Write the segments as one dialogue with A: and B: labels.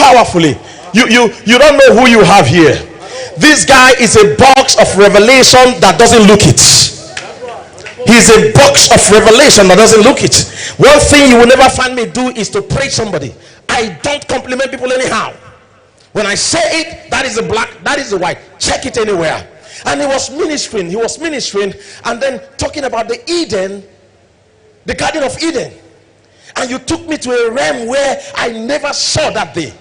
A: powerfully. You don't know who you have here. This guy is a box of revelation that doesn't look it. He's a box of revelation that doesn't look it. One thing you will never find me do is to praise somebody. I don't compliment people anyhow. When I say it, that is the black, that is the white. Check it anywhere. And he was ministering and then talking about the Eden, the Garden of Eden. And you took me to a realm where I never saw that day.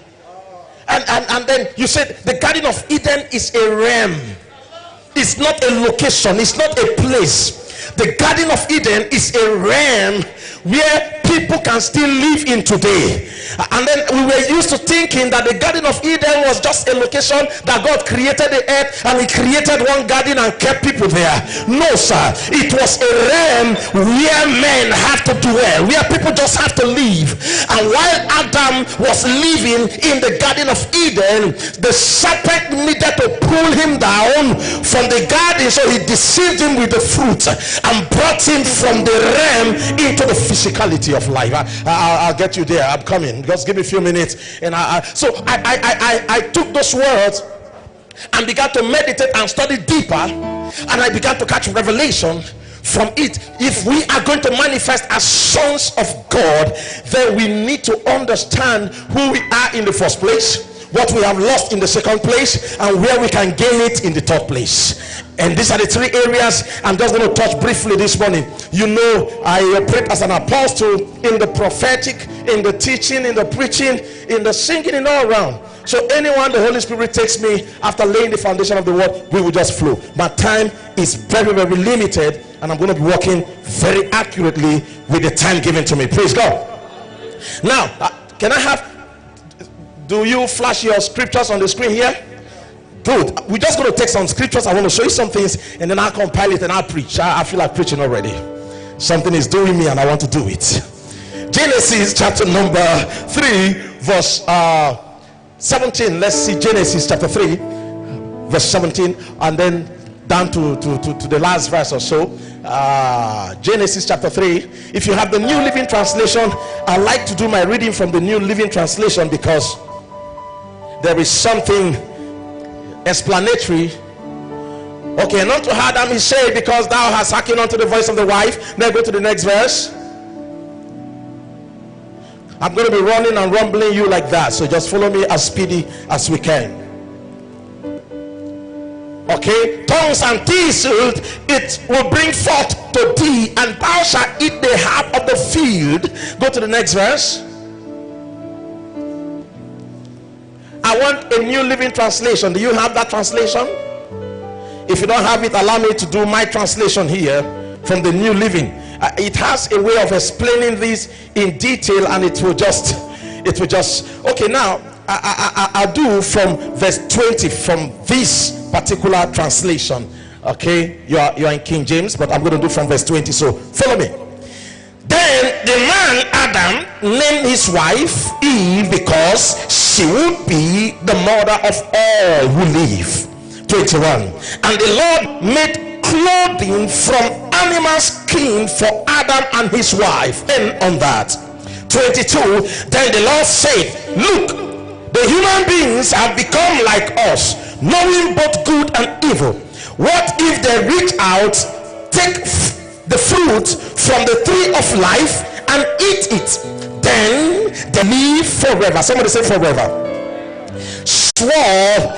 A: And then you said the Garden of Eden is a realm. It's not a location. It's not a place. The Garden of Eden is a realm where people can still live in today. And then we were used to thinking that the Garden of Eden was just a location that God created the earth and he created one garden and kept people there. No, sir. It was a realm where men have to dwell, where people just have to live. And while Adam was living in the Garden of Eden, the serpent needed to pull him down from the garden, so he deceived him with the fruit and brought him from the realm into the physicality of life. I'll get you there. I'm coming. Just give me a few minutes. And I took those words and began to meditate and study deeper, and I began to catch revelation from it. If we are going to manifest as sons of God, then we need to understand who we are in the first place, what we have lost in the second place, and where we can gain it in the third place. And these are the three areas I'm just going to touch briefly this morning. You know, I operate as an apostle in the prophetic, in the teaching, in the preaching, in the singing, and all around. So anyone the Holy Spirit takes me after laying the foundation of the word, we will just flow. My time is very, very limited, and I'm going to be working very accurately with the time given to me. Praise God. Now, can I have, do you flash your scriptures on the screen here? Good. We're just going to take some scriptures. I want to show you some things, and then I'll compile it and I'll preach. I feel like preaching already. Something is doing me and I want to do it. Genesis chapter number 3 verse 17. Let's see Genesis chapter 3 verse 17 and then down to the last verse or so. Genesis chapter 3. If you have the New Living Translation, I like to do my reading from the New Living Translation because there is something explanatory. Okay, not to Adam he said, because thou hast hearkened unto the voice of the wife. Then go to the next verse. I'm going to be running and rumbling you like that, so just follow me as speedy as we can. Okay, thorns and thistles it will bring forth to thee, and thou shalt eat the herb of the field. Go to the next verse. I want a New Living Translation. Do you have that translation? If you don't have it, allow me to do my translation here from the New Living. It has a way of explaining this in detail, and it will just okay. Now I'll do from verse 20 from this particular translation. Okay, you are in King James, but I'm going to do from verse 20, so follow me. Then the man Adam named his wife Eve, because she would be the mother of all who live. 21. And the Lord made clothing from animal skin for Adam and his wife. And on that, 22. Then the Lord said, look, the human beings have become like us, knowing both good and evil. What if they reach out, take the fruit from the tree of life and eat it? Then they live forever. Somebody say forever. Swore